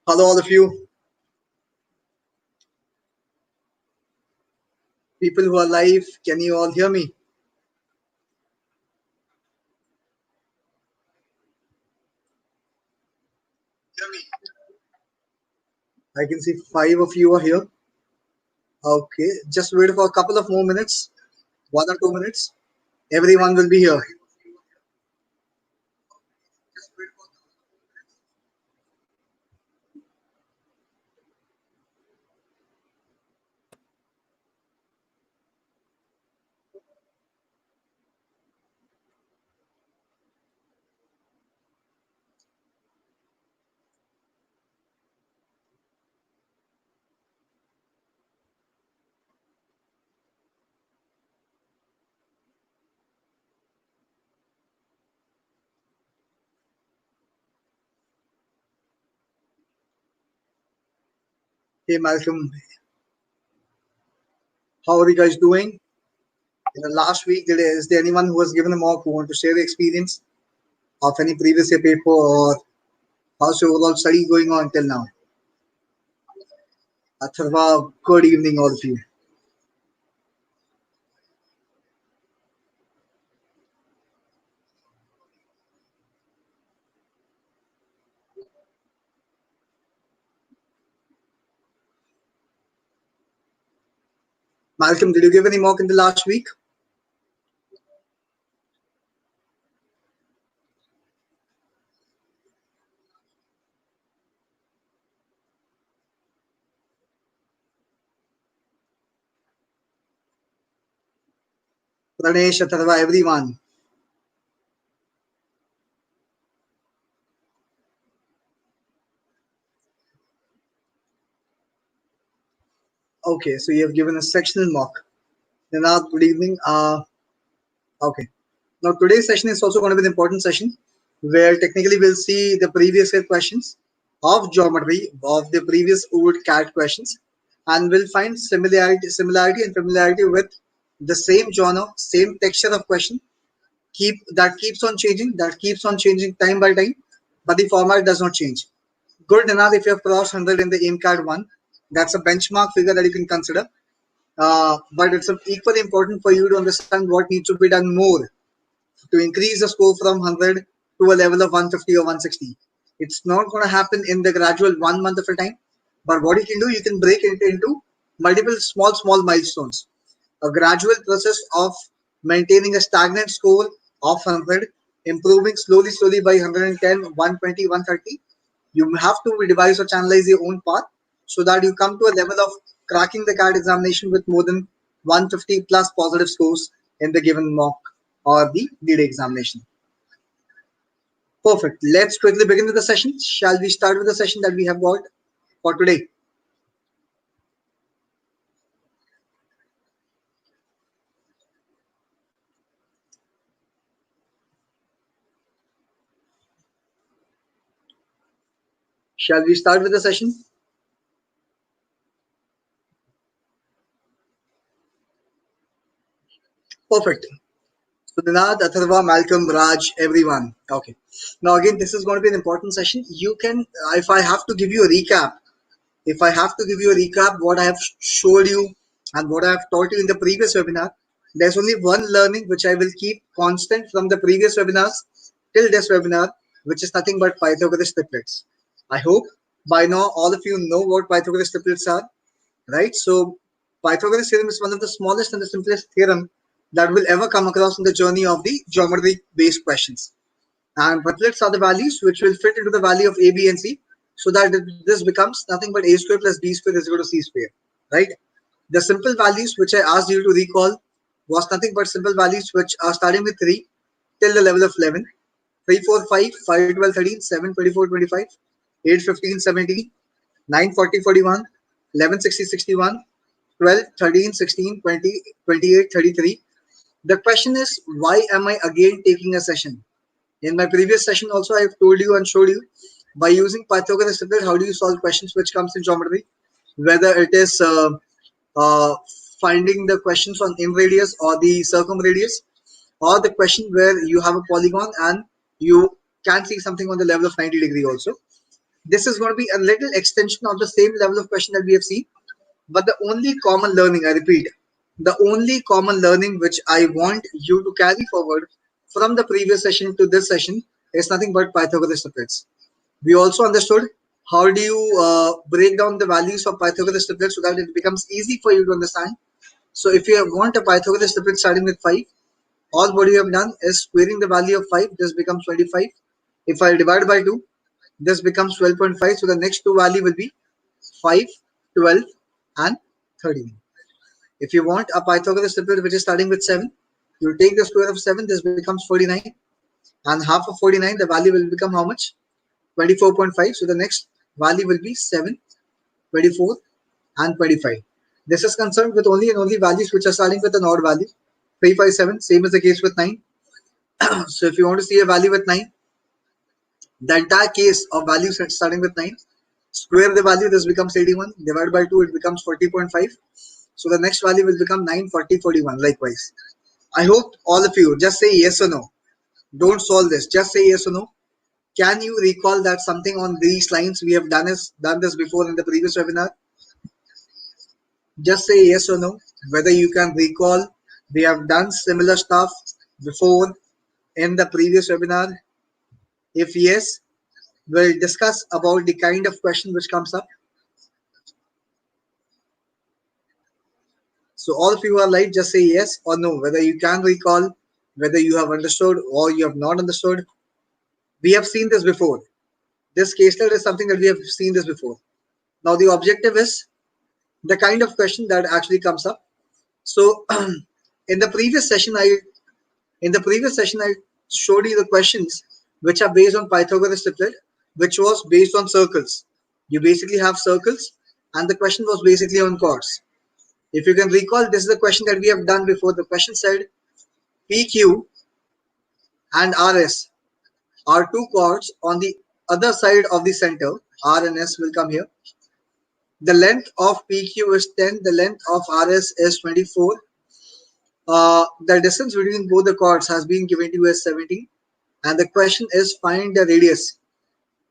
Hello, all of you. People who are live, can you all hear me? I can see five of you are here. Okay, just wait for a couple of more minutes, 1 or 2 minutes. Everyone will be here. Hey, Malcolm, how are you guys doing? In the last week, is there anyone who has given a mock who want to share the experience of any previous year paper or how's your overall study going on till now? Atharva, good evening, all of you. Malcolm, did you give any mock in the last week? Pranesh, Atharva, everyone. Okay, so you have given a sectional mock. Ninath, good evening. Okay. Now today's session is also going to be an important session where technically we'll see the previous year questions of geometry of the previous old CAT questions, and we'll find similarity and familiarity with the same genre, same texture of question. That keeps on changing time by time, but the format does not change. Good enough if you have crossed 100 in the AIM one. That's a benchmark figure that you can consider. But it's equally important for you to understand what needs to be done more to increase the score from 100 to a level of 150 or 160. It's not going to happen in the gradual 1 month of a time. But what you can do, you can break it into multiple small milestones. A gradual process of maintaining a stagnant score of 100, improving slowly by 110, 120, 130. You have to devise or channelize your own path so that you come to a level of cracking the CAT examination with more than 150 plus positive scores in the given mock or the D-Day examination. Perfect. Let's quickly begin with the session. Shall we start with the session that we have got for today? Shall we start with the session? Perfect. So Dinad, Atharva, Malcolm, Raj, everyone. Okay. Now again, this is going to be an important session. You can, if I have to give you a recap, what I have showed you and what I have taught you in the previous webinar, there's only one learning which I will keep constant from the previous webinars till this webinar, which is nothing but Pythagoras triplets. I hope by now all of you know what Pythagoras triplets are, right? So Pythagoras theorem is one of the smallest and the simplest theorem that will ever come across in the journey of the geometry based questions. And triplets are the values which will fit into the value of a, b, and c, so that this becomes nothing but a square plus b square is equal to c square, right? The simple values which I asked you to recall was nothing but simple values which are starting with 3 till the level of 11. 3, 4, 5, 5, 12, 13, 7, 24, 25, 8, 15, 17, 9, 40, 41, 11, 60, 61, 12, 13, 16, 20, 28, 33. The question is, why am I again taking a session? In my previous session also, I have told you and showed you by using Pythagoras triplet, how do you solve questions which comes in geometry, whether it is uh, finding the questions on radius or the circumradius, or the question where you have a polygon and you can see something on the level of 90 degree also. This is going to be a little extension of the same level of question that we have seen, but the only common learning, I repeat, the only common learning which I want you to carry forward from the previous session to this session is nothing but Pythagoras triplets. We also understood how do you break down the values of Pythagoras triplets so that it becomes easy for you to understand. So if you want a Pythagoras triplet starting with 5, all what you have done is squaring the value of 5, this becomes 25. If I divide by 2, this becomes 12.5. So the next two value will be 5, 12, and 13. If you want a Pythagoras triplet which is starting with 7, you take the square of 7, this becomes 49. And half of 49, the value will become how much? 24.5. So the next value will be 7, 24, and 25. This is concerned with only and only values which are starting with an odd value. 3, 5, 7. Same is the case with 9. So if you want to see a value with 9, the entire case of values starting with 9, square the value, this becomes 81. Divide by 2, it becomes 40.5. So the next value will become 9, 40, 41. Likewise. I hope all of you just say yes or no. Don't solve this. Just say yes or no. Can you recall that something on these lines we have done this before in the previous webinar? Just say yes or no. Whether you can recall we have done similar stuff before in the previous webinar. If yes, we'll discuss about the kind of question which comes up. So all of you are live, just say yes or no, whether you can recall, whether you have understood or you have not understood. We have seen this before. This case study is something that we have seen this before. Now the objective is the kind of question that actually comes up. So in the previous session, I showed you the questions which are based on Pythagoras triplet, which was based on circles. You basically have circles, and the question was basically on chords. If you can recall, this is the question that we have done before. The question said PQ and RS are two chords on the other side of the center. R and S will come here. The length of PQ is 10. The length of RS is 24. The distance between both the chords has been given to you as 17. And the question is find the radius.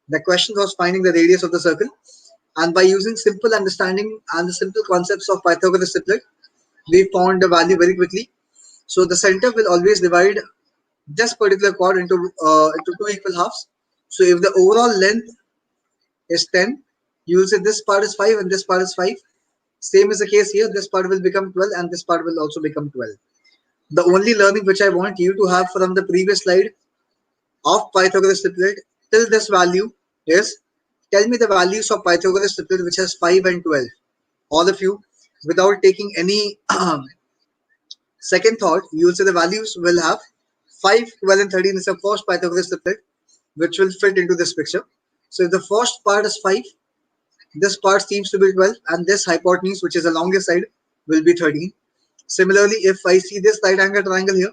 The question was finding the radius of the circle. And by using simple understanding and the simple concepts of Pythagoras triplet, we found the value very quickly. So the center will always divide this particular chord into two equal halves. So if the overall length is 10, you will say this part is 5 and this part is 5. Same is the case here. This part will become 12 and this part will also become 12. The only learning which I want you to have from the previous slide of Pythagoras triplet till this value is tell me the values of Pythagoras triplet which has 5 and 12. All of you, without taking any second thought, you will say the values will have 5, 12, and 13 is the first Pythagoras triplet which will fit into this picture. So if the first part is 5, this part seems to be 12, and this hypotenuse, which is the longest side, will be 13. Similarly, if I see this right angle triangle here,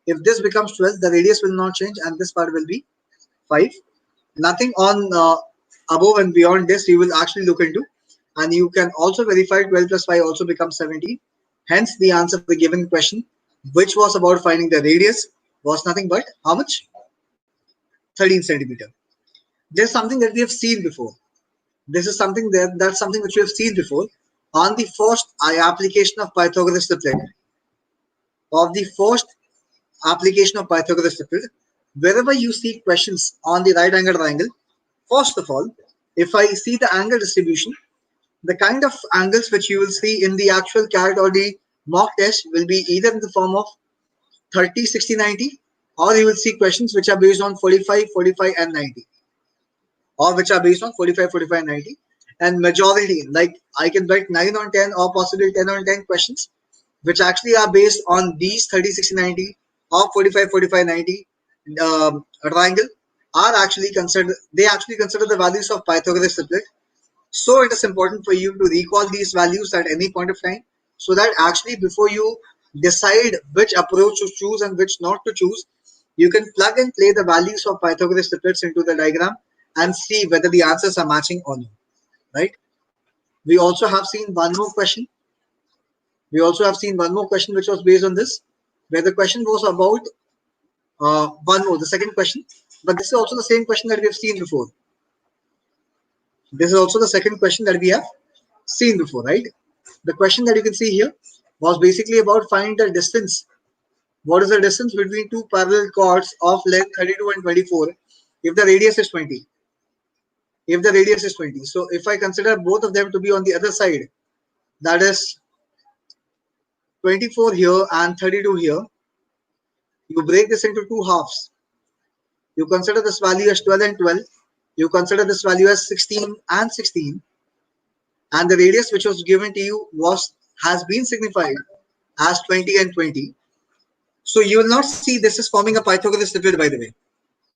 if this becomes 12, the radius will not change, and this part will be 5. Nothing on above and beyond this you will actually look into, and you can also verify 12 plus 5 also becomes 17. Hence, the answer to the given question, which was about finding the radius, was nothing but how much? 13 centimeter. This is something that we have seen before. This is something that's something which we have seen before on the first application of Pythagoras triplet. Of the first application of Pythagoras triplet, wherever you see questions on the right angle triangle, first of all, if I see the angle distribution, the kind of angles which you will see in the actual CAT or the mock test will be either in the form of 30, 60, 90, or you will see questions which are based on 45, 45, and 90. Or which are based on 45, 45, 90. And majority, like I can bet 9 on 10 or possibly 10 on 10 questions, which actually are based on these 30, 60, 90 or 45, 45, 90 triangle are actually considered, they actually consider the values of Pythagoras triplet. So it is important for you to recall these values at any point of time, so that actually before you decide which approach to choose and which not to choose, you can plug and play the values of Pythagoras triplets into the diagram and see whether the answers are matching or not, right? We also have seen one more question. Which was based on this, where the question was about the second question, but this is also the same question that we have seen before. This is also the second question that we have seen before, right? The question that you can see here was basically about finding the distance. What is the distance between two parallel chords of length 32 and 24 if the radius is 20? If the radius is 20. So if I consider both of them to be on the other side, that is 24 here and 32 here, you break this into two halves. You consider this value as 12 and 12. You consider this value as 16 and 16. And the radius which was given to you has been signified as 20 and 20. So you will not see this is forming a Pythagoras triplet, by the way.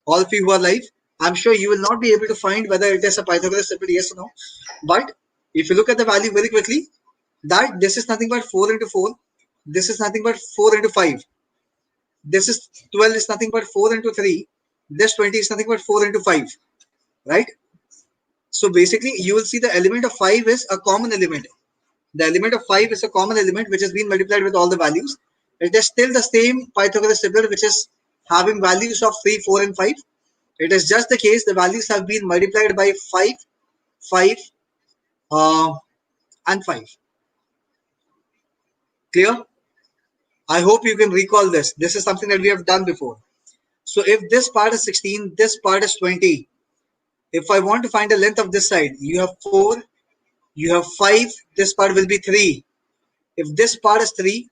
All of you who are live, I'm sure you will not be able to find whether it is a Pythagoras triplet, yes or no. But if you look at the value very quickly, that this is nothing but 4 into 4. This is nothing but 4 into 5. This is 12 is nothing but 4 into 3. This 20 is nothing but 4 into 5. Right? So basically, you will see the element of 5 is a common element. The element of 5 is a common element which has been multiplied with all the values. It is still the same Pythagoras triplet which is having values of 3, 4 and 5. It is just the case the values have been multiplied by 5, 5 and 5. Clear? I hope you can recall this. This is something that we have done before. So if this part is 16, this part is 20. If I want to find the length of this side, you have 4, you have 5, this part will be 3. If this part is 3,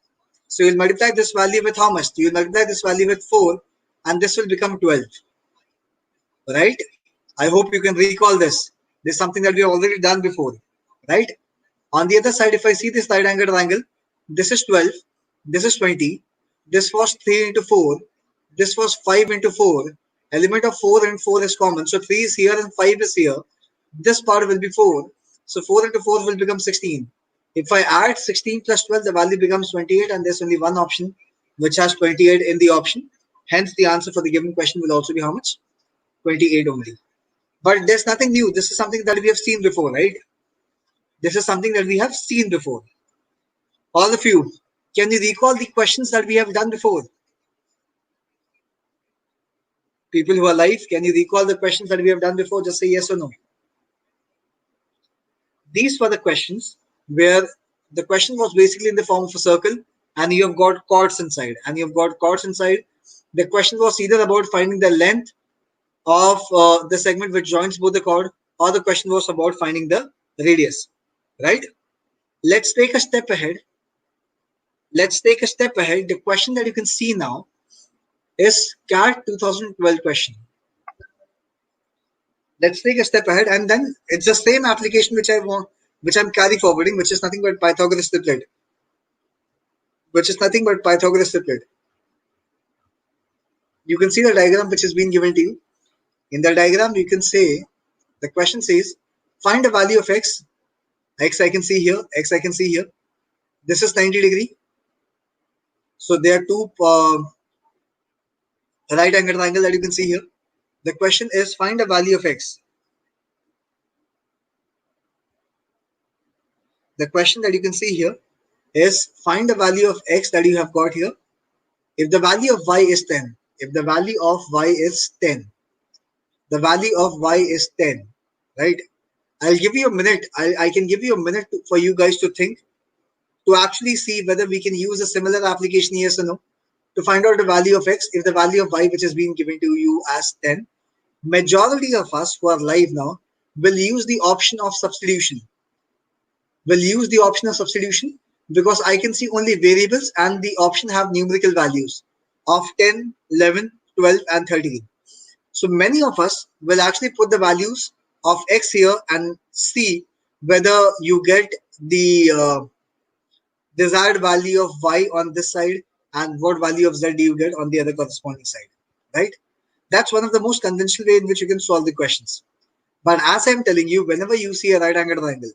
so you'll multiply this value with how much? You'll multiply this value with 4 and this will become 12. Right? I hope you can recall this. This is something that we have already done before. Right? On the other side, if I see this right angle triangle, this is 12, this is 20, this was 3 into 4, this was 5 into 4. Element of 4 and 4 is common. So 3 is here and 5 is here. This part will be 4. So 4 into 4 will become 16. If I add 16 plus 12, the value becomes 28 and there's only one option which has 28 in the option. Hence, the answer for the given question will also be how much? 28 only. But there's nothing new. This is something that we have seen before, right? This is something that we have seen before. All of you, can you recall the questions that we have done before? People who are live, can you recall the questions that we have done before? Just say yes or no. These were the questions where the question was basically in the form of a circle and you have got chords inside. The question was either about finding the length of the segment which joins both the chord, or the question was about finding the radius. Right? Let's take a step ahead. The question that you can see now is CAT 2012 question. Let's take a step ahead, and then it's the same application which I'm carry forwarding, which is nothing but Pythagoras triplet. You can see the diagram which has been given to you. In the diagram, you can say the question says find a value of x. X I can see here. This is 90 degree. So there are two right angle triangle that you can see here. The question is find a value of x. The question that you can see here is find the value of x that you have got here. If the value of y is 10, the value of y is 10, right? I'll give you a minute. I can give you a minute for you guys to think, to actually see whether we can use a similar application, yes or no, to find out the value of x if the value of y which has been given to you as 10. Majority of us who are live now will use the option of substitution. Because I can see only variables and the option have numerical values of 10, 11, 12 and 13. So many of us will actually put the values of x here and see whether you get the desired value of y on this side and what value of z do you get on the other corresponding side, right? That's one of the most conventional way in which you can solve the questions. But as I'm telling you, whenever you see a right angle triangle,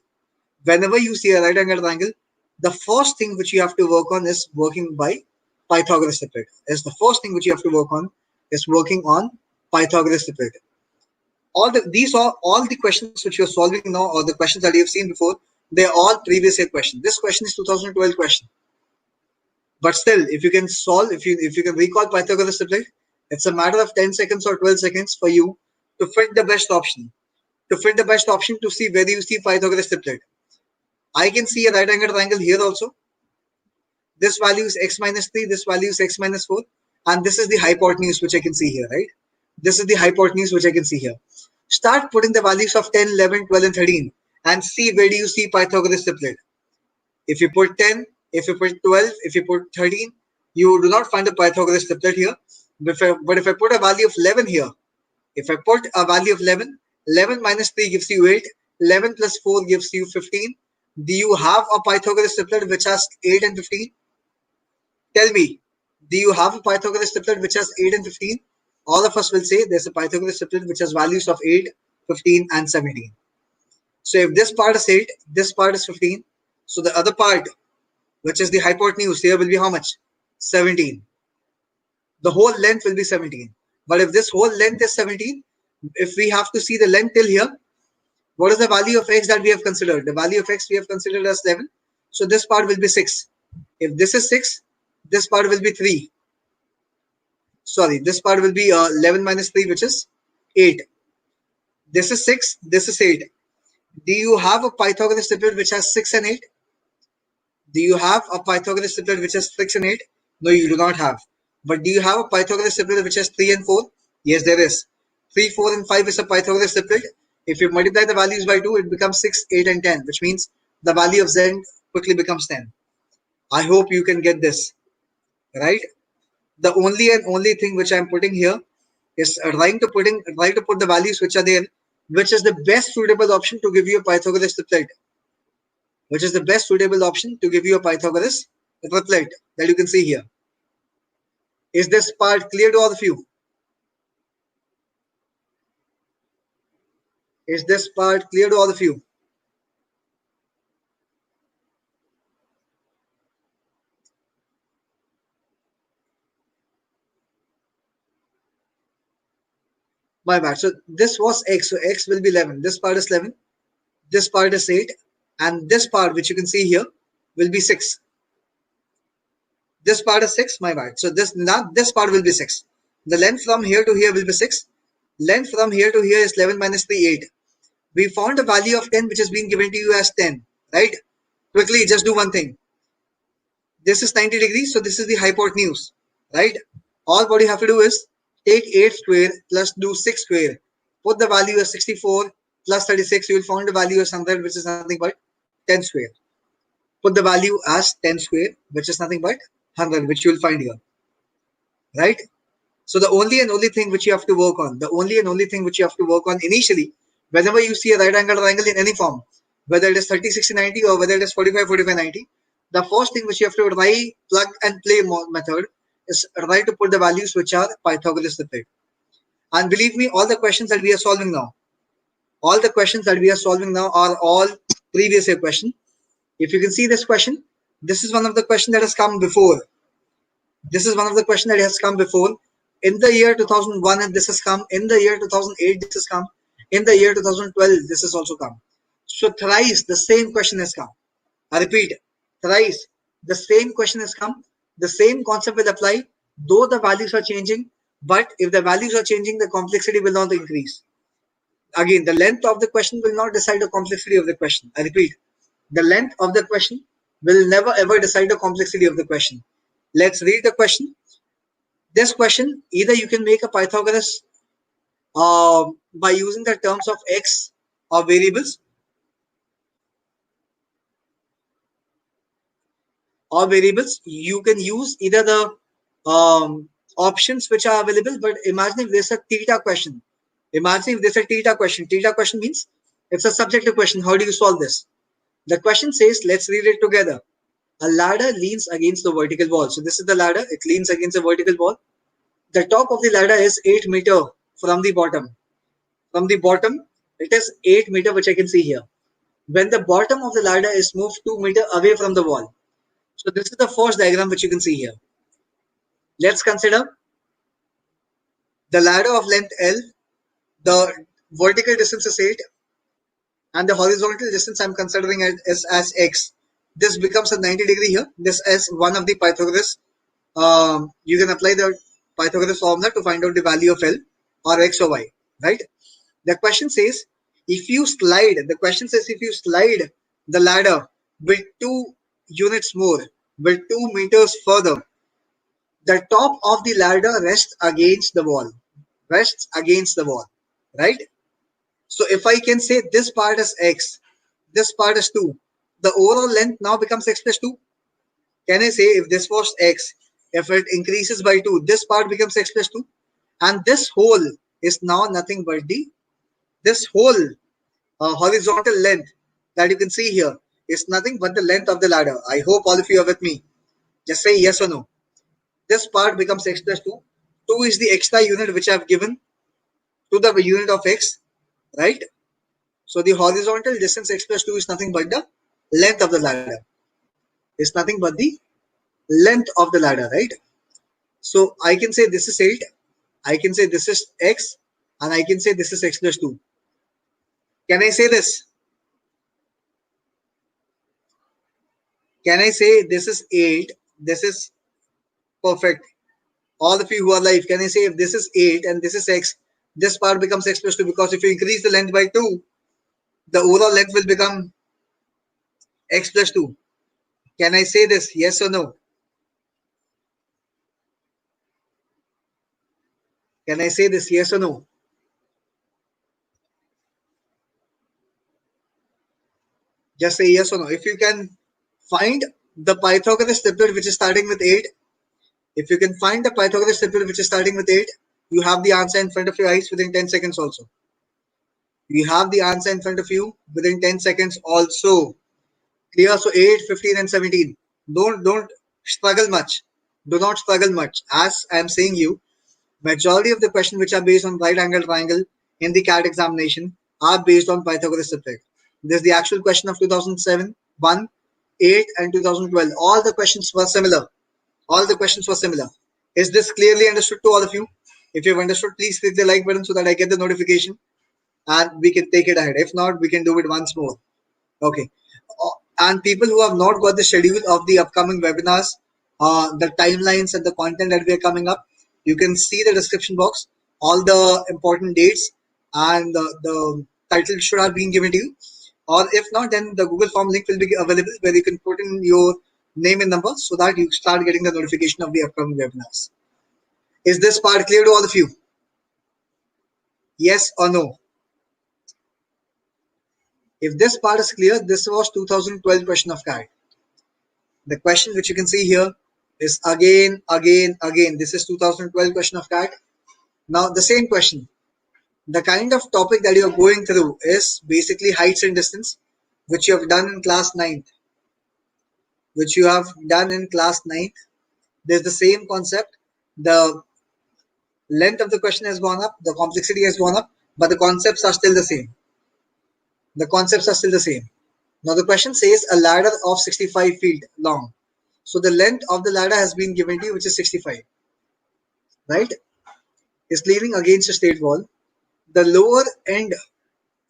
the first thing which you have to work on is working by Pythagoras triplet. All the questions which you're solving now, or the questions that you've seen before, they're all previous year questions. This question is 2012 question. But still, if you can solve, if you can recall Pythagoras triplet, it's a matter of 10 seconds or 12 seconds for you to fit the best option. to fit the best option to see whether you see Pythagoras triplet. I can see a right angle triangle here also. This value is x minus 3, this value is x minus 4, and this is the hypotenuse which I can see here, right? This is the hypotenuse which I can see here. Start putting the values of 10, 11, 12, and 13 and see where do you see Pythagoras triplet. If you put 10, if you put 12, if you put 13, you do not find a Pythagoras triplet here. But if I put a value of 11 here, if I put a value of 11, 11 minus 3 gives you 8, 11 plus 4 gives you 15. Do you have a Pythagoras triplet which has 8 and 15? Tell me, do you have a Pythagoras triplet which has 8 and 15? All of us will say there's a Pythagoras triplet which has values of 8, 15, and 17. So if this part is 8, this part is 15. So the other part, which is the hypotenuse, here will be how much? 17. The whole length will be 17. But if this whole length is 17, if we have to see the length till here, what is the value of x that we have considered? The value of x we have considered as 11. So this part will be 6. If this is 6, this part will be 3. Sorry, this part will be 11 minus 3, which is 8. This is 6, this is 8. Do you have a Pythagoras triplet which has 6 and 8? Do you have a Pythagoras triplet which has 6 and 8? No, you do not have. But do you have a Pythagoras triplet which has 3 and 4? Yes, there is. 3, 4, and 5 is a Pythagoras triplet. If you multiply the values by 2, it becomes 6, 8, and 10, which means the value of z quickly becomes 10. I hope you can get this, right? The only and only thing which I'm putting here is trying to put the values which are there, which is the best suitable option to give you a Pythagoras triplet. Which is the best suitable option to give you a Pythagoras triplet that you can see here. Is this part clear to all of you? Is this part clear to all of you? My bad. So this was x. So x will be 11. This part is 11. This part is 8. And this part, which you can see here, will be 6. This part is 6. My bad. So this part will be 6. The length from here to here will be 6. Length from here to here is 11 minus 3, 8. We found a value of 10 which has been given to you as 10, right? Quickly, just do one thing. This is 90 degrees, so this is the hypotenuse, right? All what you have to do is take 8 square plus do 6 square. Put the value as 64 plus 36. You will find the value as 100, which is nothing but 10 square. Put the value as 10 square, which is nothing but 100, which you will find here, right? So the only and only thing which you have to work on, initially, whenever you see a right angle triangle in any form, whether it is 30, 60, 90 or whether it is 45, 45, 90, the first thing which you have to try plug and play method is try to put the values which are Pythagoras triplet. And believe me, all the questions that we are solving now, are all previous year question. If you can see this question, this is one of the questions that has come before. In the year 2001, this has come. In the year 2008, this has come. In the year 2012, this has also come. So thrice the same question has come. I repeat, thrice the same question has come. The same concept will apply, though the values are changing. But if the values are changing, the complexity will not increase. Again, the length of the question will not decide the complexity of the question. I repeat, the length of the question will never ever decide the complexity of the question. Let's read the question. This question, either you can make a Pythagoras by using the terms of x or variables, you can use either the options which are available. But imagine if there's a theta question. Theta question means it's a subjective question. How do you solve this? The question says, let's read it together. A ladder leans against the vertical wall. So this is the ladder. It leans against the vertical wall. The top of the ladder is 8 meter from the bottom. It is 8 meter, which I can see here. When the bottom of the ladder is moved 2 meter away from the wall. So this is the first diagram which you can see here. Let's consider the ladder of length L. The vertical distance is 8 and the horizontal distance I'm considering as x. This becomes a 90 degree here. This is one of the Pythagoras. You can apply the Pythagoras formula to find out the value of L or x or y, right? The question says, If you slide, the question says if you slide the ladder with 2 units more, with 2 meters further, the top of the ladder rests against the wall. Rests against the wall. Right? So if I can say this part is x, this part is 2, the overall length now becomes x plus 2. Can I say if this was x, if it increases by 2, this part becomes x plus 2? And this whole is now nothing but this whole horizontal length that you can see here is nothing but the length of the ladder. I hope all of you are with me. Just say yes or no. This part becomes x plus 2. 2 is the extra unit which I have given to the unit of x, right? So the horizontal distance x plus 2 is nothing but the length of the ladder. It's nothing but the length of the ladder, right? So I can say this is 8, I can say this is x, and I can say this is x plus 2. Can I say this? Can I say this is 8, this is perfect? All of you who are live, can I say if this is 8 and this is x, this part becomes x plus 2, because if you increase the length by 2, the overall length will become x plus 2. Can I say this? Yes or no? Can I say this? Yes or no? Just say yes or no. If you can find the Pythagoras triplet which is starting with 8, if you can find the Pythagoras triplet which is starting with 8, you have the answer in front of your eyes within 10 seconds also. You have the answer in front of you within 10 seconds also. Clear? So 8, 15 and 17. Don't struggle much. Do not struggle much. As I am saying you, majority of the questions which are based on right angle triangle in the CAT examination are based on Pythagoras triplet. This is the actual question of 2007, 1, 8 and 2012. All the questions were similar. All the questions were similar. Is this clearly understood to all of you? If you've understood, please click the like button so that I get the notification and we can take it ahead. If not, we can do it once more. Okay. And people who have not got the schedule of the upcoming webinars, the timelines and the content that we are coming up, you can see the description box, all the important dates and the title should have been given to you. Or if not, then the Google form link will be available where you can put in your name and number so that you start getting the notification of the upcoming webinars. Is this part clear to all of you? Yes or no? If this part is clear, this was 2012 question of CAT. The question which you can see here is again. This is 2012 question of CAT. Now the same question. The kind of topic that you are going through is basically heights and distance, which you have done in class 9th. There's the same concept. The length of the question has gone up, the complexity has gone up, but the concepts are still the same. Now the question says a ladder of 65 feet long. So the length of the ladder has been given to you, which is 65, right? Is leaning against a straight wall. The lower end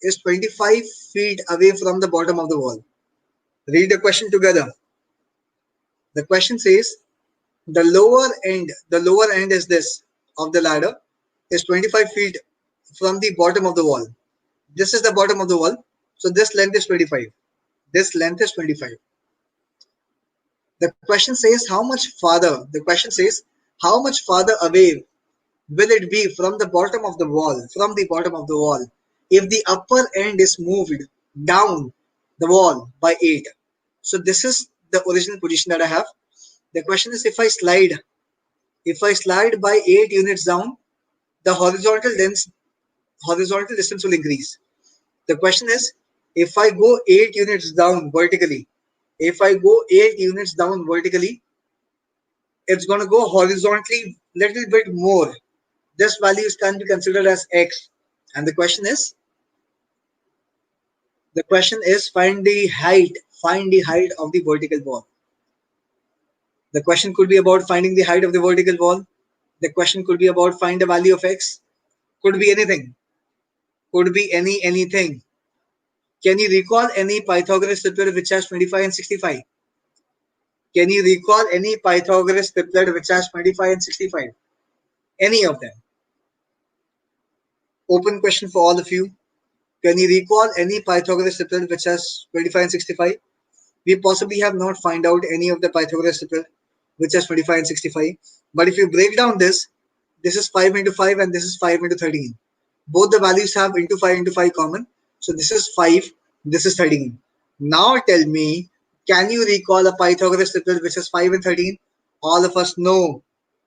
is 25 feet away from the bottom of the wall. Read the question together. The question says the lower end is this of the ladder is 25 feet from the bottom of the wall. This is the bottom of the wall. So this length is 25. This length is 25. The question says how much farther away will it be from the bottom of the wall, if the upper end is moved down the wall by 8. So this is the original position that I have. The question is if I slide by 8 units down, the horizontal distance will increase. The question is if I go 8 units down vertically, it's going to go horizontally little bit more. This value can be considered as x. And the question is find the height of the vertical wall. The question could be about finding the height of the vertical wall. The question could be about find the value of x. Could be anything. Anything. Can you recall any Pythagoras triplet which has 25 and 65? Can you recall any Pythagoras triplet which has 25 and 65? Any of them? Open question for all of you. Can you recall any Pythagoras triplet which has 25 and 65? We possibly have not find out any of the Pythagoras triplet which has 25 and 65. But if you break down this is 5 into 5 and this is 5 into 13. Both the values have into 5 common. So this is 5, this is 13. Now tell me, can you recall a Pythagoras triplet which has 5 and 13? All of us know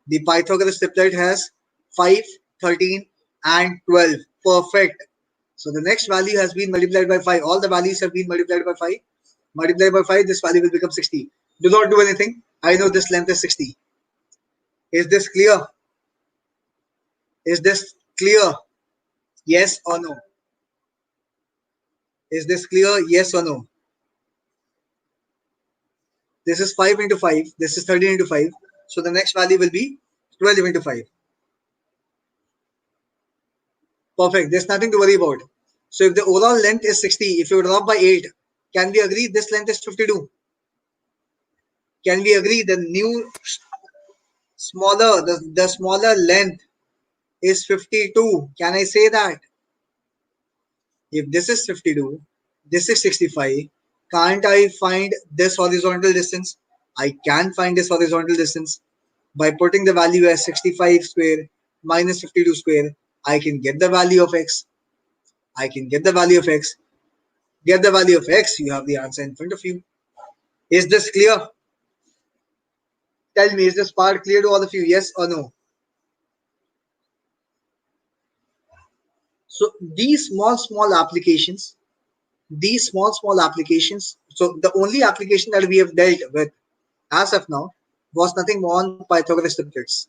the Pythagoras triplet has 5, 13 and 12. Perfect. So the next value has been multiplied by 5. All the values have been multiplied by 5. Multiply by 5, this value will become 60. Do not do anything. I know this length is 60. Is this clear? Is this clear? Yes or no? Is this clear? Yes or no? This is 5 into 5. This is 13 into 5. So the next value will be 12 into 5. Perfect. There's nothing to worry about. So if the overall length is 60, if you drop by 8, can we agree this length is 52? Can we agree the new smaller, the smaller length is 52? Can I say that? If this is 52, this is 65, can't I find this horizontal distance? I can find this horizontal distance by putting the value as 65 square minus 52 square. I can get the value of x. I can get the value of x. Get the value of x. You have the answer in front of you. Is this clear? Tell me, is this part clear to all of you? Yes or no? So these small applications. So the only application that we have dealt with as of now was nothing more on Pythagoras triplets.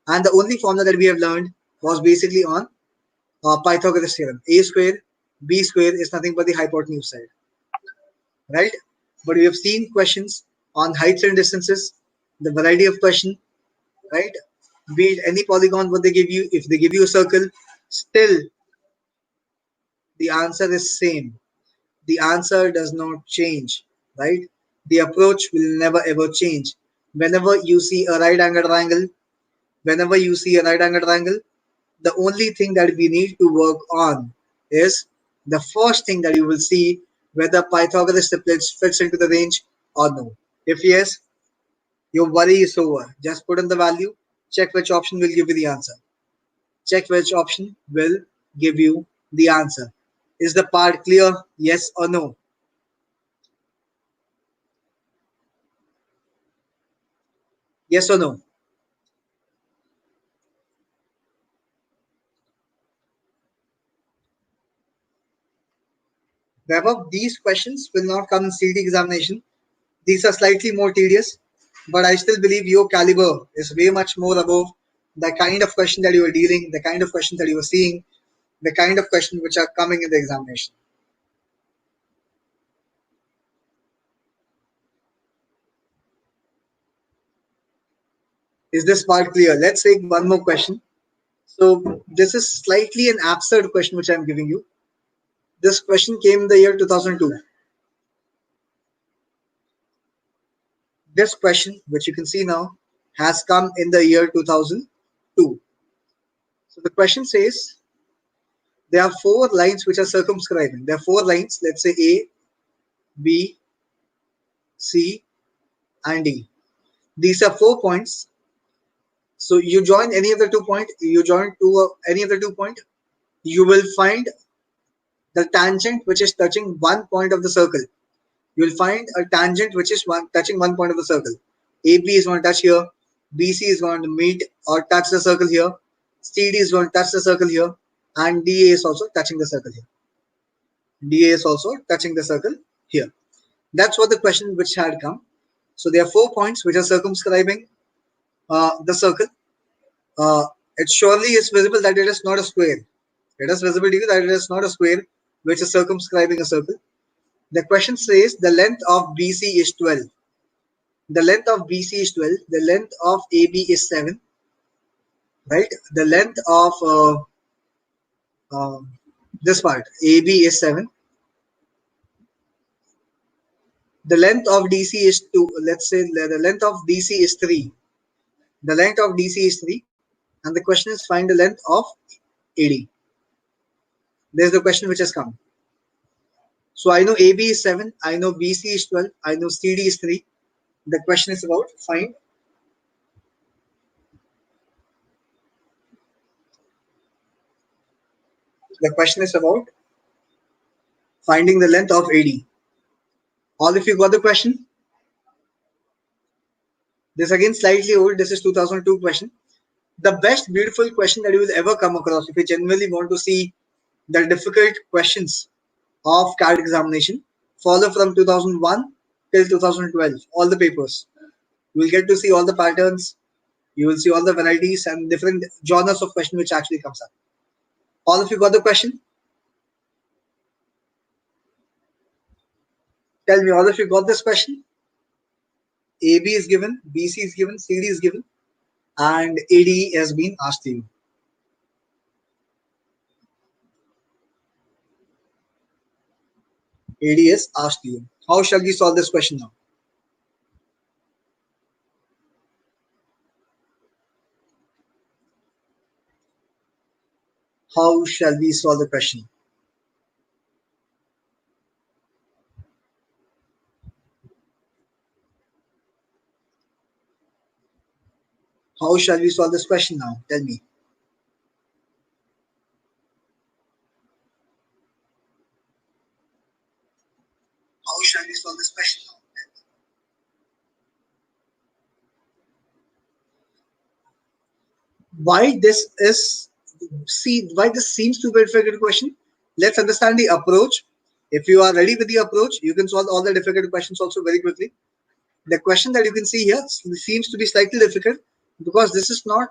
And the only formula that we have learned was basically on Pythagoras theorem. A square, B square is nothing but the hypotenuse side, right? But we have seen questions on heights and distances, the variety of question, right? Be it any polygon, what they give you, if they give you a circle, still the answer is same. The answer does not change, right? The approach will never ever change. Whenever you see a right angled triangle, whenever you see a right angled triangle, the only thing that we need to work on is the first thing that you will see whether Pythagoras triplets fits into the range or no. If yes, your worry is over. Just put in the value, check which option will give you the answer. Check which option will give you the answer. Is the part clear? Yes or no? Yes or no? Vaibhav, these questions will not come in CT examination. These are slightly more tedious, but I still believe your caliber is way much more above the kind of question that you are dealing, the kind of question that you are seeing, the kind of questions which are coming in the examination. Is this part clear? Let's take one more question. So this is slightly an absurd question which I'm giving you. This question came in the year 2002. This question, which you can see now, has come in the year 2002. So the question says there are four lines which are circumscribing. There are four lines, let's say A, B, C, and D. These are 4 points. So you join any of the 2 point, you join any of the 2 point, you will find the tangent which is touching one point of the circle. You will find a tangent which is touching one point of the circle. AB is going to touch here, BC is going to meet or touch the circle here, CD is going to touch the circle here, and DA is also touching the circle here. DA is also touching the circle here. That's what the question which had come. So there are 4 points which are circumscribing the circle. It surely is visible that it is not a square. It is visible to you that it is not a square which is circumscribing a circle. The question says the length of BC is 12. The length of BC is 12. The length of AB is 7. Right? The length of uh, this part, AB is 7. The length of DC is 2. Let's say the length of DC is 3. The length of DC is 3. And the question is find the length of AD. There's the question which has come. So I know AB is 7, I know BC is 12, I know CD is 3. The question is about find. The question is about finding the length of AD. All of you got the question? This again slightly old. This is 2002 question. The best beautiful question that you will ever come across if you genuinely want to see the difficult questions of CAT examination. Follow from 2001 till 2012 all the papers. You will get to see all the patterns. You will see all the varieties and different genres of question which actually comes up. All of you got the question? Tell me, all of you got this question? AB is given, BC is given, CD is given, and AD has been asked to you. AD is asked to you. How shall we solve this question now? How shall we solve the question? How shall we solve this question now? Tell me. How shall we solve this question now? Why this is why this seems to be a difficult question? Let's understand the approach. If you are ready with the approach, you can solve all the difficult questions also very quickly. The question that you can see here seems to be slightly difficult because this is not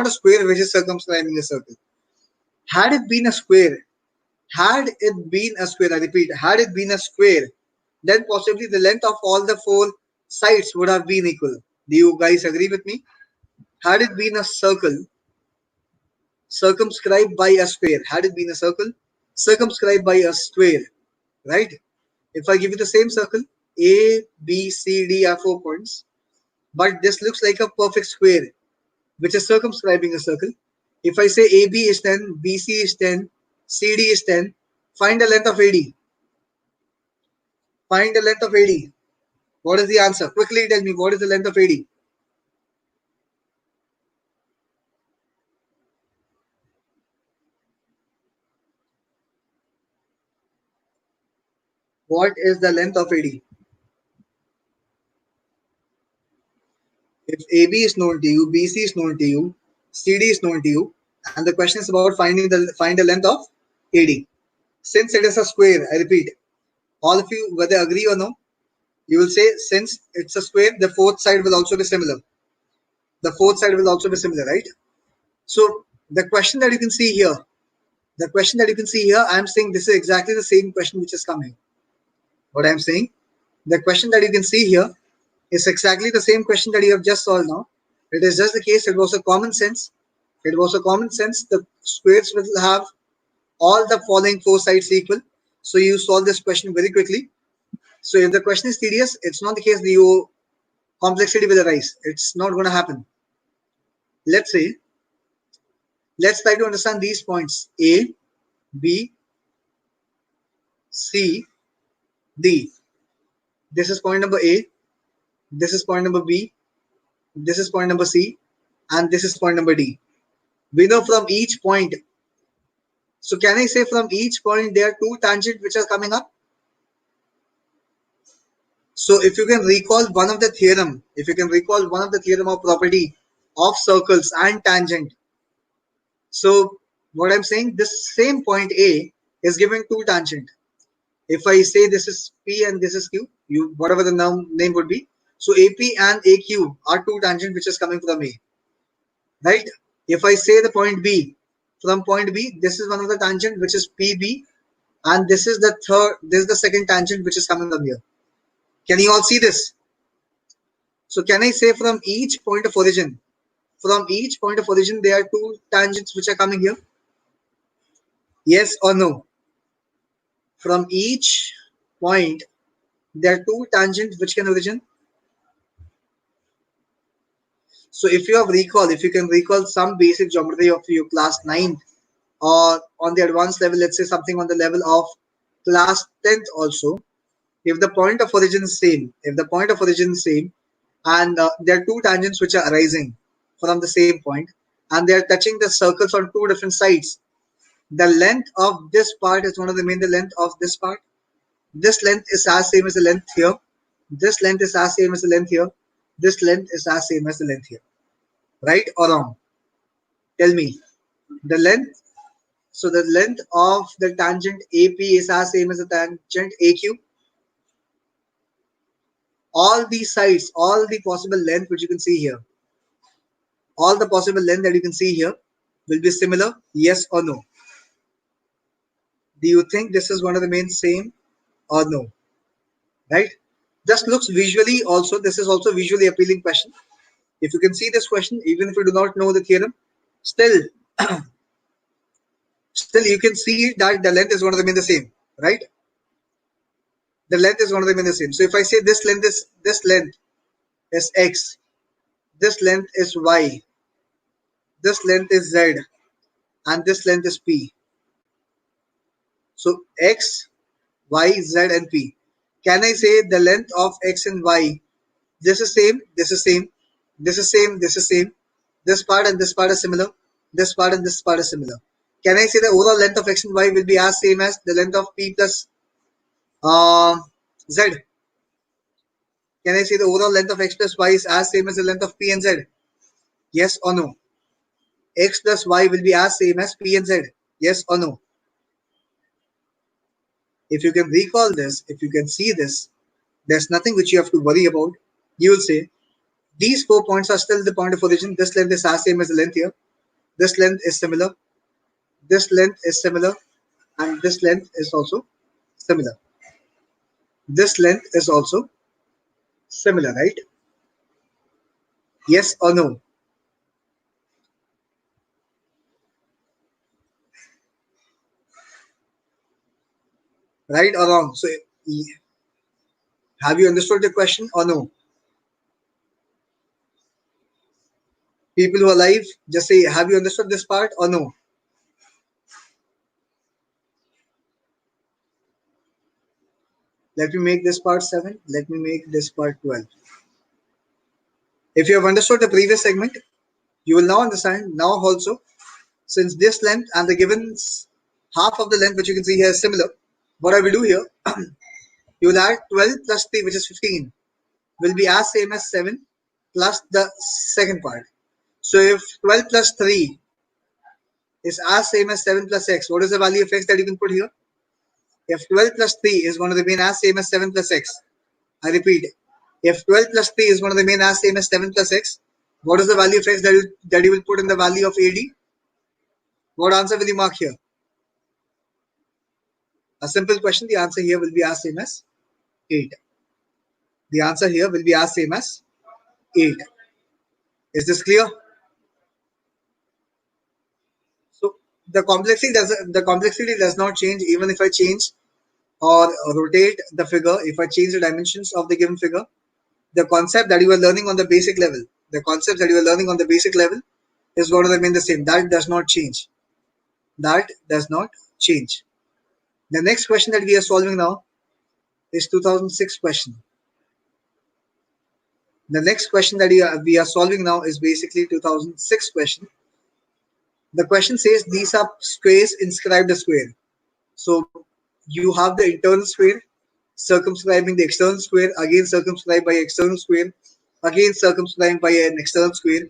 a square which is circumscribing a circle. Had it been a square, I repeat, had it been a square, then possibly the length of all the four sides would have been equal. Do you guys agree with me? Had it been a circle circumscribed by a square, had it been a circle circumscribed by a square, right? If I give you the same circle, A, B, C, D are 4 points, but this looks like a perfect square which is circumscribing a circle. If I say AB is 10, BC is 10, CD is 10, find the length of AD. Find the length of AD. What is the answer? Quickly tell me, what is the length of AD? What is the length of AD? If AB is known to you, BC is known to you, CD is known to you, and the question is about find the length of AD. Since it is a square, I repeat, all of you whether agree or no, you will say since it's a square, the fourth side will also be similar. The fourth side will also be similar, right? So the question that you can see here, I'm saying this is exactly the same question which is coming. What I'm saying, the question that you can see here is exactly the same question that you have just solved now. It is just the case, it was a common sense. It was a common sense. The squares will have all the following four sides equal. So you solve this question very quickly. So if the question is tedious, it's not the case that you complexity will arise. It's not going to happen. Let's say, let's try to understand these points A, B, C, D. This is point number A, this is point number B, this is point number C, and this is point number D. We know from each point. So can I say from each point there are two tangents which are coming up? So if you can recall one of the theorem, if you can recall one of the theorem of property of circles and tangent. So what I'm saying, this same point A is given two tangent. If I say this is P and this is Q, you whatever the name would be. So AP and AQ are two tangent which is coming from A, right? If I say the point B, from point B, this is one of the tangent which is PB, and this is the second tangent which is coming from here. Can you all see this? So can I say from each point of origin, there are two tangents which are coming here? Yes or no? From each point, there are two tangents which can origin. So if you can recall some basic geometry of your class 9th or on the advanced level, let's say something on the level of class 10th also, if the point of origin is same, and there are two tangents which are arising from the same point, and they are touching the circles on two different sides, the length of this part is going to remain the length of this part. This length is as same as the length here. This length is as same as the length here. This length is as same as the length here. Right or wrong? Tell me. The length. So the length of the tangent AP is as same as the tangent AQ. All these sides, all the possible length which you can see here, all the possible length that you can see here will be similar. Yes or no? Do you think this is going to remain same or no? Right? Just looks visually also. This is also visually appealing question. If you can see this question, even if you do not know the theorem, still you can see that the length is going to remain the same, right? The length is going to remain the same. So if I say this length is x, this length is y, this length is z, and this length is p. So x, y, z, and p. Can I say the length of x and y? This is same, this is same, this is same, this is same. This part and this part are similar. This part and this part are similar. Can I say the overall length of x and y will be as same as the length of p plus z? Can I say the overall length of x plus y is as same as the length of p and z? Yes or no? X plus y will be as same as p and z. Yes or no? If you can recall this, if you can see this, there's nothing which you have to worry about. You will say these 4 points are still the point of origin. This length is as same as the length here. This length is similar. This length is similar. And this length is also similar. This length is also similar, right? Yes or no? Right or wrong? So have you understood the question or no? People who are live, just say, have you understood this part or no? Let me make this part 7. Let me make this part 12. If you have understood the previous segment, you will now understand now also, since this length and the given half of the length which you can see here is similar, what I will do here, you will add 12 plus 3, which is 15, will be as same as 7 plus the second part. So if 12 plus 3 is as same as 7 plus x, what is the value of x that you can put here? If 12 plus 3 is going to remain as same as 7 plus x, I repeat, if 12 plus 3 is going to remain as same as 7 plus x, what is the value of x that you will put in the value of AD? What answer will you mark here? A simple question, the answer here will be as same as 8. The answer here will be as same as 8. Is this clear? So the complexity does not change even if I change or rotate the figure. If I change the dimensions of the given figure, the concept that you are learning on the basic level, is going to remain the same. That does not change. That does not change. The next question that we are solving now is 2006 question. The next question that we are solving now is basically 2006 question. The question says these are squares inscribed a square. So you have the internal square circumscribing the external square, again circumscribed by external square, again circumscribed by an external square.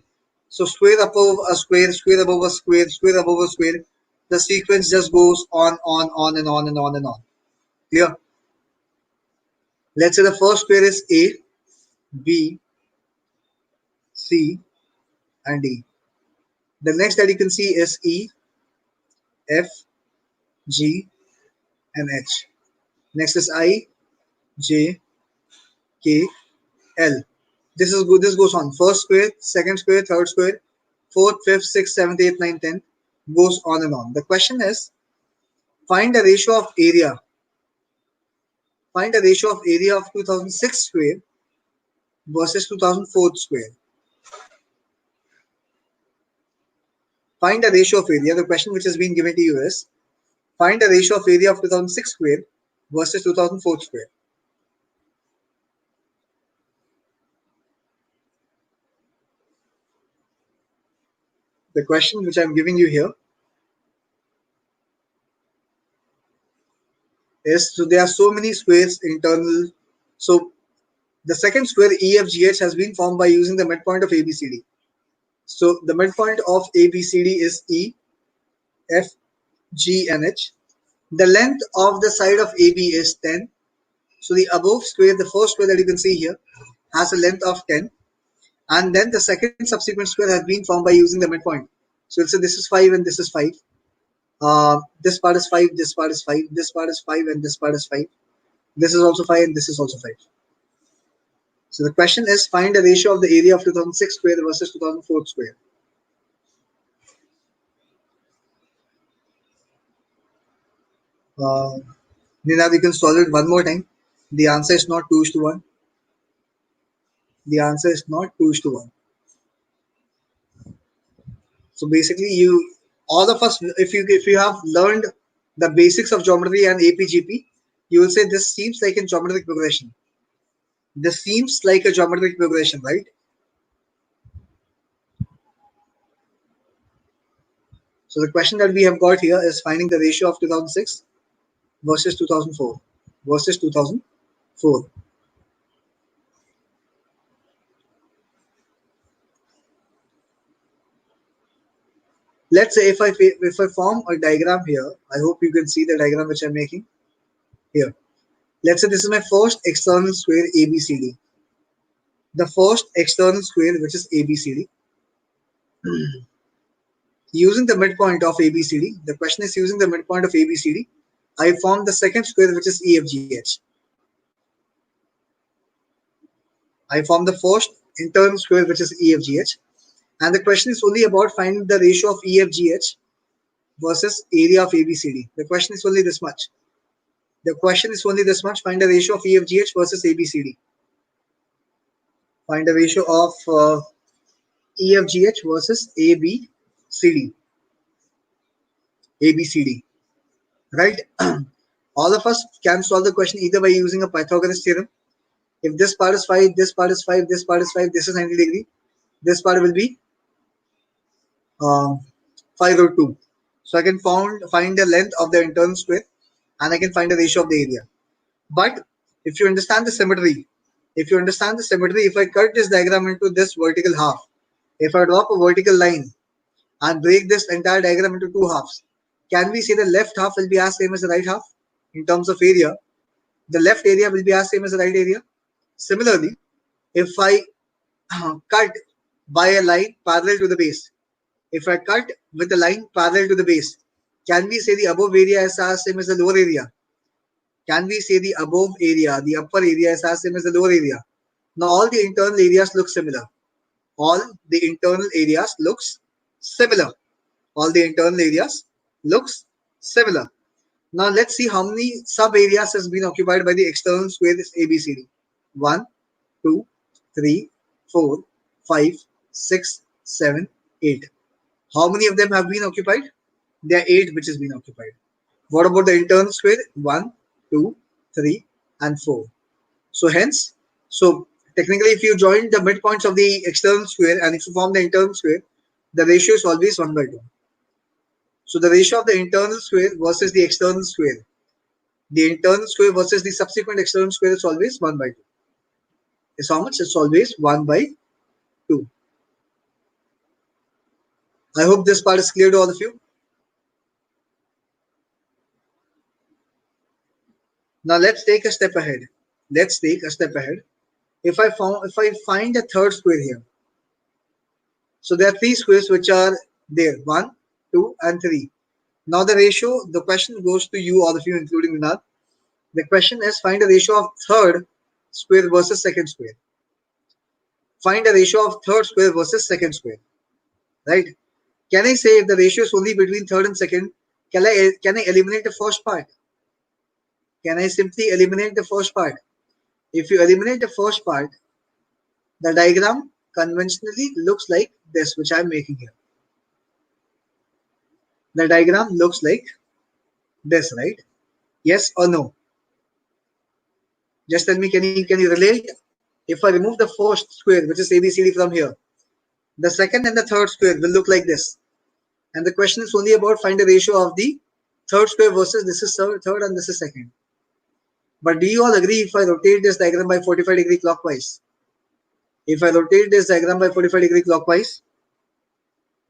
So square above a square, square above a square, square above a square. The sequence just goes on and on and on and on. Clear? Let's say the first square is A, B, C, and D. The next that you can see is E, F, G, and H. Next is I, J, K, L. This is good. This goes on. First square, second square, third square, fourth, fifth, sixth, seventh, eighth, ninth, tenth. Goes on and on. The question is, find the ratio of area. Find the ratio of area of 2006 square versus 2004 square. Find a ratio of area. The question which has been given to you is, find a ratio of area of 2006 square versus 2004 square. The question which I'm giving you here is, so there are so many squares internal. So the second square EFGH has been formed by using the midpoint of ABCD. So the midpoint of ABCD is E, F, G, and H. The length of the side of AB is 10. So the above square, the first square that you can see here, has a length of 10. And then the second subsequent square has been formed by using the midpoint. So let's say this is 5 and this is 5. This part is 5, this part is 5, this part is 5, and this part is 5. This is also 5 and this is also 5. So the question is, find the ratio of the area of 2006 square versus 2004 square. Now you can solve it one more time. The answer is not 2:1. The answer is not 2:1. So basically, all of us, if you have learned the basics of geometry and APGP, you will say this seems like a geometric progression. This seems like a geometric progression, right? So the question that we have got here is finding the ratio of 2006 versus 2004 versus 2004. Let's say if I form a diagram here, I hope you can see the diagram which I'm making here. Let's say this is my first external square ABCD. The first external square which is ABCD. Using the midpoint of ABCD, the question is using the midpoint of ABCD, I form the second square which is EFGH. I form the first internal square which is EFGH. And the question is only about finding the ratio of EFGH versus area of ABCD. The question is only this much. The question is only this much. Find the ratio of EFGH versus ABCD. Find the ratio of EFGH versus ABCD. ABCD. Right? All of us can solve the question either by using a Pythagoras theorem. If this part is 5, this part is 5, this part is 5, this is 90 degree. This part will be 5 or 2. So I can find the length of the internal square and I can find the ratio of the area. But if you understand the symmetry, if I cut this diagram into this vertical half, if I drop a vertical line and break this entire diagram into two halves, can we say the left half will be as same as the right half in terms of area? The left area will be as same as the right area. Similarly, if I cut by a line parallel to the base, if I cut with a line parallel to the base, can we say the above area is as same as the lower area? Can we say the above area, the upper area is as same as the lower area? Now all the internal areas look similar. All the internal areas looks similar. All the internal areas looks similar. Now let's see how many sub areas has been occupied by the external square ABCD. 1, 2, 3, 4, 5, 6, 7, 8. How many of them have been occupied? There are 8 which has been occupied. What about the internal square? 1, 2, 3, and 4. So hence, so technically if you join the midpoints of the external square and if you form the internal square, the ratio is always 1 by 2. So the ratio of the internal square versus the external square, the internal square versus the subsequent external square is always 1 by 2. It's how much? It's always 1 by 2. I hope this part is clear to all of you. Now let's take a step ahead. Let's take a step ahead. If I find a third square here, so there are 3 squares which are there, 1, 2, and 3. Now the ratio, the question goes to you, all of you, including Vinod. The question is find a ratio of third square versus second square. Find a ratio of third square versus second square. Right? Can I say if the ratio is only between third and second, can I eliminate the first part? Can I simply eliminate the first part? If you eliminate the first part, the diagram conventionally looks like this, which I'm making here. The diagram looks like this, right? Yes or no? Just tell me, can you relate? If I remove the first square, which is ABCD from here, the second and the third square will look like this. And the question is only about find the ratio of the third square versus this is third and this is second. But do you all agree if I rotate this diagram by 45-degree clockwise? If I rotate this diagram by 45-degree clockwise,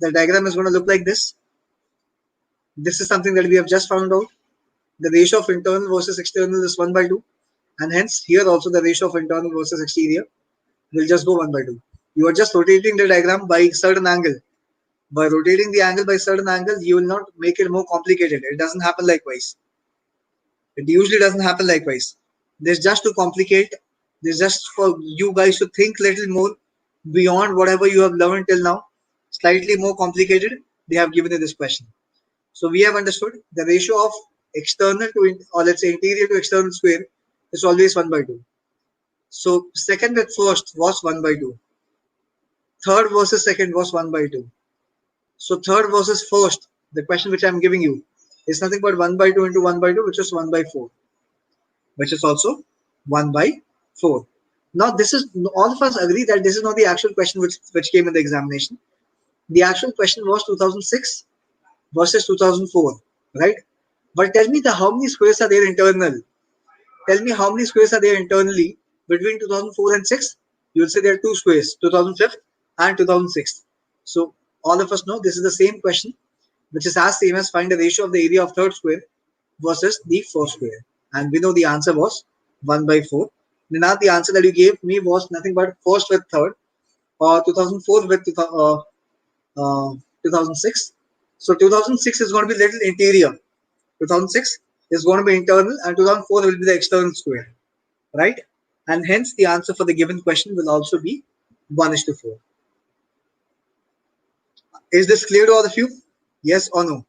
the diagram is going to look like this. This is something that we have just found out. The ratio of internal versus external is 1 by 2. And hence, here also the ratio of internal versus exterior will just go 1 by 2. You are just rotating the diagram by certain angle. By rotating the angle by certain angle, you will not make it more complicated. It doesn't happen likewise. It usually doesn't happen likewise. This just to complicate. This just for you guys to think little more beyond whatever you have learned till now. Slightly more complicated. They have given you this question. So we have understood the ratio of external to, or let's say interior to external square is always 1 by 2. So second with first was 1 by 2. Third versus second was 1 by 2. So third versus first, the question which I am giving you is nothing but 1 by 2 into 1 by 2, which is 1 by 4, which is also 1 by 4. Now this is, all of us agree that this is not the actual question which came in the examination. The actual question was 2006 versus 2004, right? But tell me how many squares are there internal? Tell me how many squares are there internally between 2004 and 6? You will say there are 2 squares, 2005 and 2006. So all of us know this is the same question, which is as same as find the ratio of the area of third square versus the fourth square. And we know the answer was 1 by 4. Now the answer that you gave me was nothing but first with third, or 2004 with 2006. So 2006 is going to be little interior. 2006 is going to be internal and 2004 will be the external square, right? And hence the answer for the given question will also be 1:4. Is this clear to all of you? Yes or no?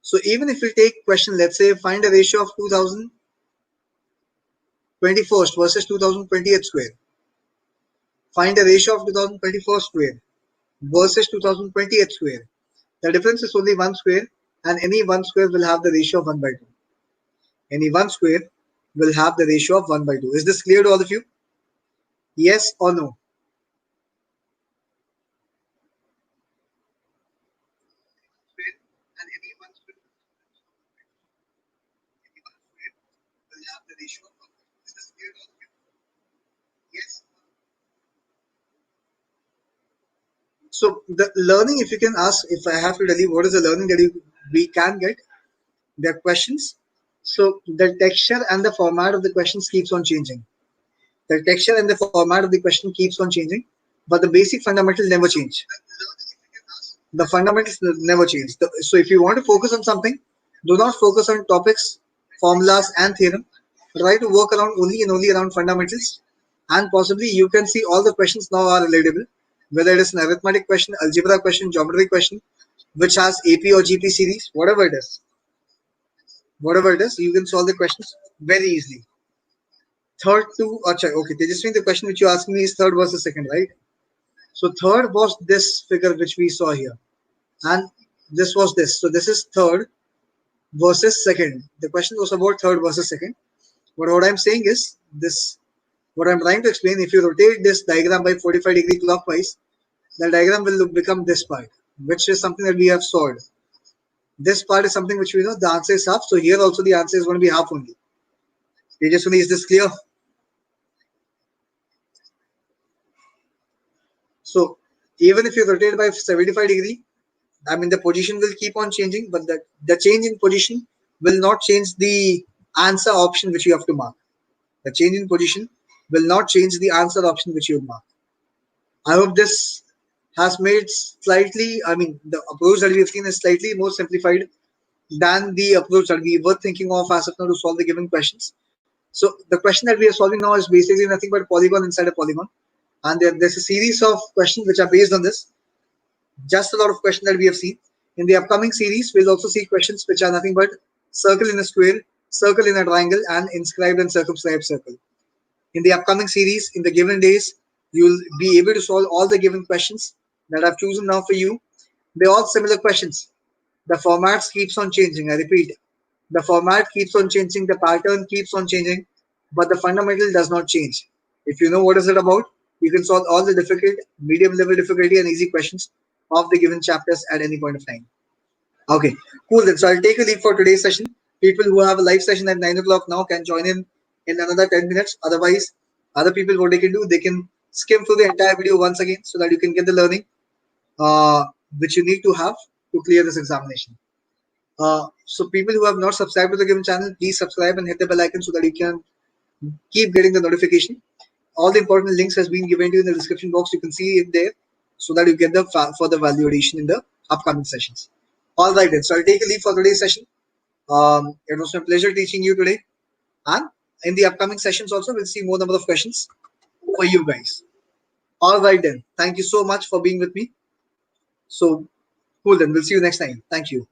So even if we take question, let's say find a ratio of 2021 versus 2028 square. Find a ratio of 2024 square versus 2028 square. The difference is only 1 square, and any 1 square will have the ratio of 1 by 2. Any 1 square will have the ratio of 1 by 2. Is this clear to all of you? Yes or no? And any 1 square will have the ratio of 1 by 2. Is this clear to all of you? Yes. So the learning, if you can ask, if I have to tell you what is the learning that we can get, the questions. So the texture and the format of the questions keeps on changing. The texture and the format of the question keeps on changing, but the basic fundamentals never change. The fundamentals never change. So if you want to focus on something, do not focus on topics, formulas, and theorem. Try to work around only and only around fundamentals, and possibly you can see all the questions now are relatable. Whether it is an arithmetic question, algebra question, geometry question, which has AP or GP series, whatever it is, you can solve the questions very easily. Third to, okay, Tejaswini, the question which you asked me is third versus second, right? So third was this figure which we saw here, and this was this. So this is third versus second. The question was about third versus second. But what I'm saying is this. What I'm trying to explain, if you rotate this diagram by 45-degree clockwise, the diagram will become this part, which is something that we have solved. This part is something which we know the answer is half. So here also the answer is going to be half only. Tejaswini, is this clear? So even if you rotate by 75 degree, I mean the position will keep on changing, but the change in position will not change the answer option which you have to mark. The change in position will not change the answer option which you mark. I hope this has made slightly, I mean the approach that we have seen is slightly more simplified than the approach that we were thinking of as of now to solve the given questions. So the question that we are solving now is basically nothing but polygon inside a polygon. And there's a series of questions which are based on this. Just a lot of questions that we have seen. In the upcoming series, we'll also see questions which are nothing but circle in a square, circle in a triangle, and inscribed and circumscribed circle. In the upcoming series, in the given days, you'll be able to solve all the given questions that I've chosen now for you. They're all similar questions. The formats keeps on changing. I repeat, the format keeps on changing, the pattern keeps on changing, but the fundamental does not change. If you know what is it about, you can solve all the difficult, medium level difficulty and easy questions of the given chapters at any point of time. Okay, cool then. So I'll take a leave for today's session. People who have a live session at 9 o'clock now can join in another 10 minutes. Otherwise, other people, what they can do, they can skim through the entire video once again so that you can get the learning uh, which you need to have to clear this examination. So people who have not subscribed to the given channel, please subscribe and hit the bell icon so that you can keep getting the notification. All the important links has been given to you in the description box. You can see it there so that you get the further value addition in the upcoming sessions. All right then. So I'll take a leave for today's session. It was my pleasure teaching you today. And in the upcoming sessions also, we'll see more number of questions for you guys. All right then. Thank you so much for being with me. So cool then. We'll see you next time. Thank you.